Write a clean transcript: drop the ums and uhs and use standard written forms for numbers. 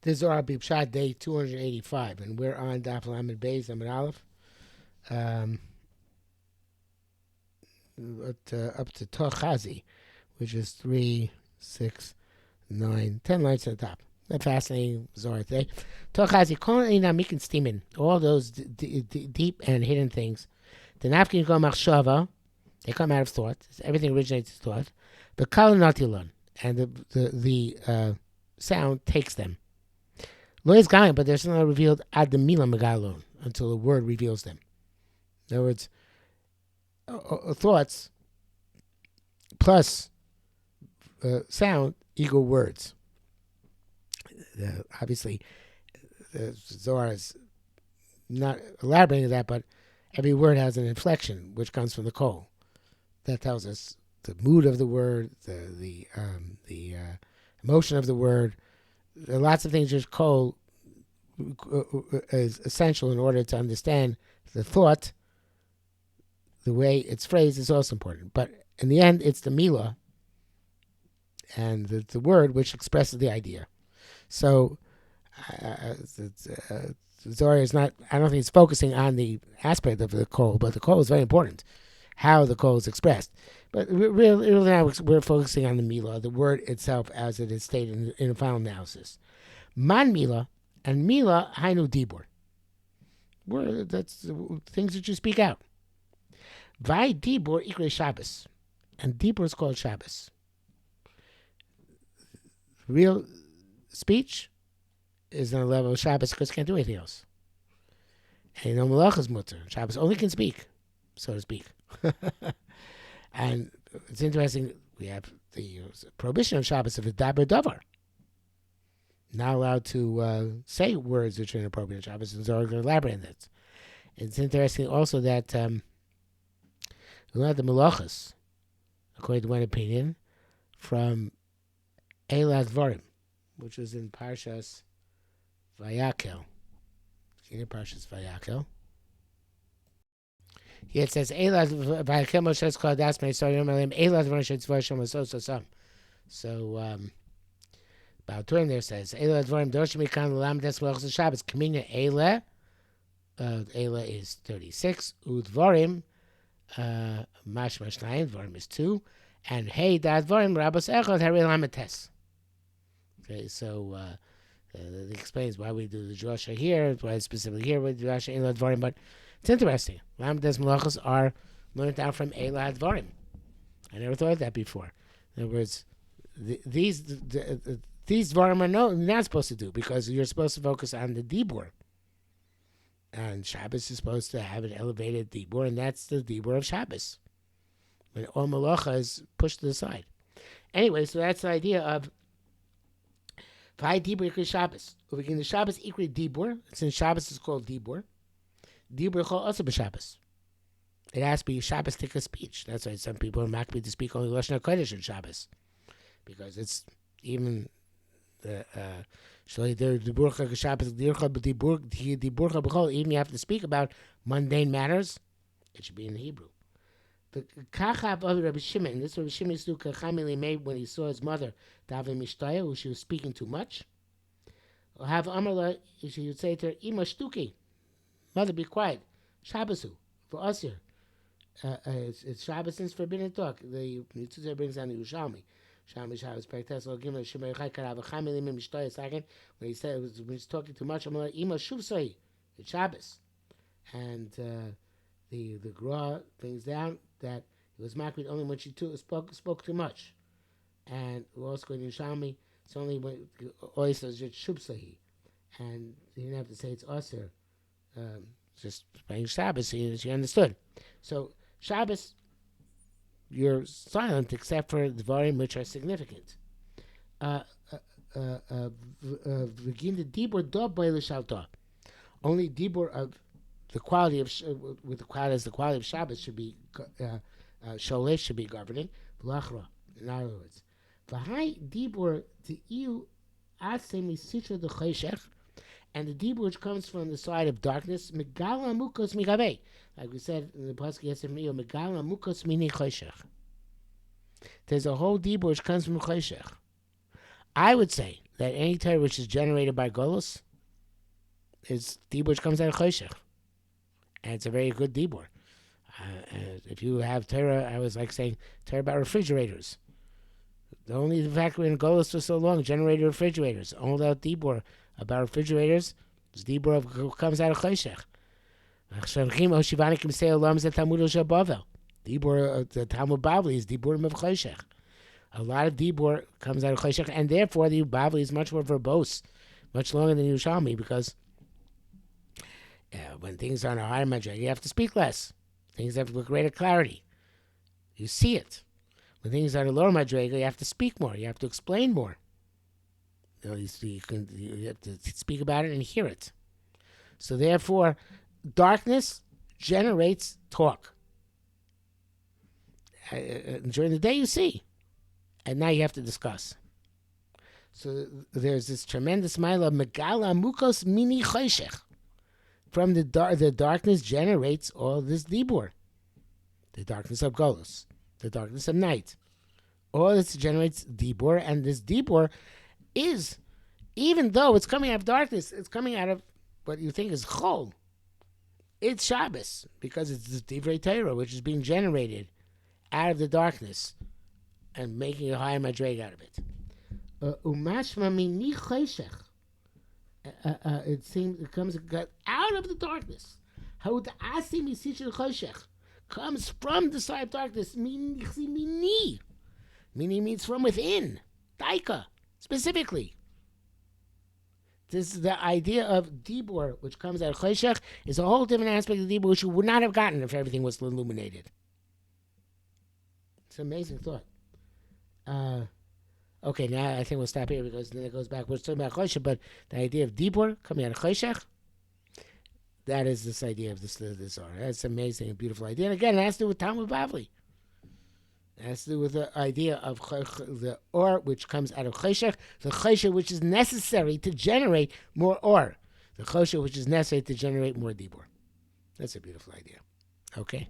This is our Pshat day 285, and we're on Daf Lamed Beis Amud Aleph, up to Tochazi, which is 3, 6, 9, 10 lines at the top. A fascinating Zohar today. Tochazi, calling Mikin Stimin, all those deep and hidden things. The Nafkin go Machshava, they come out of thought. Everything originates in thought. The Kal Natilon, and the sound takes them. Lo is Gaim, but they're still not revealed ad the Mila Megalon until the word reveals them. In other words, thoughts plus sound equal words. Obviously, Zohar is not elaborating that, but every word has an inflection, which comes from the kol. That tells us the mood of the word, the emotion of the word. There are lots of things which kol is essential in order to understand the thought. The way it's phrased is also important. But in the end, it's the milah and the word which expresses the idea. So Zohar is not, I don't think it's focusing on the aspect of the kol, but the kol is very important, how the kol is expressed. But really now we're focusing on the milah, the word itself as it is stated in the final analysis. Man milah and milah hainu dibur. That's things that you speak out. Vai dibur ikre Shabbos. And dibur is called Shabbos. Real speech is on the level of Shabbos because you can't do anything else. And no malach is mutter. Shabbos only can speak, so to speak. And it's interesting, we have the prohibition of Shabbos of a daber davar. Not allowed to say words which are inappropriate in Shabbos, and Zohar going to elaborate on that. It's interesting also that we learned the malachas, according to one opinion, from Eilat Dvarim, which was in Parshas Vayakel. In Parshas Vayakel. Here it says, Eilat Vayakel Moshe called Das May Sorry Malim Eilat Dvarim Shetzvar Shem So. So about Turin there says, Eilat Dvarim Doshim Ikan Lam Des Malachas Shabbos Kaminya Eila. Eila is 36. Udvarim Mash Mashnayim Dvarim is 2. And Hey Dat Dvarim Rabbos Echad Harei Lametes. Okay, so it explains why we do the drasha here, why specifically here we do the drasha Eilat Dvarim, but it's interesting. Lametes Malachas are learned down from Eilat Dvarim. I never thought of that before. In other words, these Dvarim are you're not supposed to do because you're supposed to focus on the Dibbur. And Shabbos is supposed to have an elevated Dibbur, and that's the Dibbur of Shabbos. When all Malacha is pushed to the side. Anyway, so that's the idea of V'hai Dibbur Ikri Shabbos. We begin the Shabbos Ikri Dibbur. Since Shabbos is called Dibbur, Dibbur Chol also b'Shabbos. It has to be Shabbos-tika speech. That's why some people are makbid to speak only Lashon HaKodesh in Shabbos. Because it's even even you have to speak about mundane matters, it should be in Hebrew. The kachav of Rabbi Shimon, this Rabbi Shimon used to do kachamili made when he saw his mother Davin Mishtaya, who she was speaking too much. Or have Amarla, she would say to her, Ima shtuki, mother, be quiet. Shabbosu for us here. It's Shabbos since forbidden talk. The Mitzvah brings down the Yerushalmi. Shabbos practice or give a shemay chaykarav kachamili mishtaya second when he said when he was talking too much. Amarla Ima shuvsai. It's Shabbos, and the Gra brings down that it was makbid only when she spoke too much, and we're also going to Yerushalmi. It's only when always says shubsahi, and he didn't have to say it's aser. Just playing Shabbos, she understood. So Shabbos, you're silent except for the dvarim which are significant. Begin the dibur do boile shalta. Only dibur of the quality of with the quality as the quality of Shabbos should be sholesh should be governing. V'lachra, in other words, v'hai dibur t'iu asemi sitra the chayshech, and the dibur which comes from the side of darkness, megala mukos migavei, like we said in the pasuk yesterday, megala mukos mini chayshech. There's a whole dibur which comes from chayshech. I would say that any Torah which is generated by Golus is Dibbur which comes out of Choshech. And it's a very good Dibbur. If you have Torah, I was like saying Torah about refrigerators. The fact we're in Golus for so long, generated refrigerators. All that Dibbur about refrigerators is Dibbur comes out of Choshech. Dibbur, the Talmud Bavli is Dibburim of Choshech. A lot of Dibbur comes out of Choshech, and therefore the Bavli is much more verbose, much longer than Yerushalmi, because when things are on a higher madrega, you have to speak less. Things have greater clarity. You see it. When things are on a lower madrega, you have to speak more. You have to explain more. You have to speak about it and hear it. So therefore, darkness generates talk. During the day, you see. And now you have to discuss. So there's this tremendous mila megala mukos mini choshech. From the darkness generates all this Dibbur. The darkness of Golus. The darkness of night. All this generates Dibbur, and this Dibbur is, even though it's coming out of darkness, it's coming out of what you think is Chol. It's Shabbos, because it's the Divrei Torah, which is being generated out of the darkness and making a higher madrega out of it. Umashma mini choshech. It seems it comes out of the darkness. How the asi misishel choshech comes from the side of darkness. Mini means from within. Daika, specifically. This is the idea of Dibbur, which comes out of choshech, is a whole different aspect of Dibbur, which you would not have gotten if everything was illuminated. It's an amazing thought. Okay, now I think we'll stop here because then it goes back. We're talking about choshech, but the idea of Dibbur coming out of choshech, that is this idea of this Zohar. That's an amazing and beautiful idea. And again, it has to do with Talmud Bavli. It has to do with the idea of the or which comes out of choshech, the choshech which is necessary to generate more or, the choshech which is necessary to generate more Dibbur. That's a beautiful idea. Okay.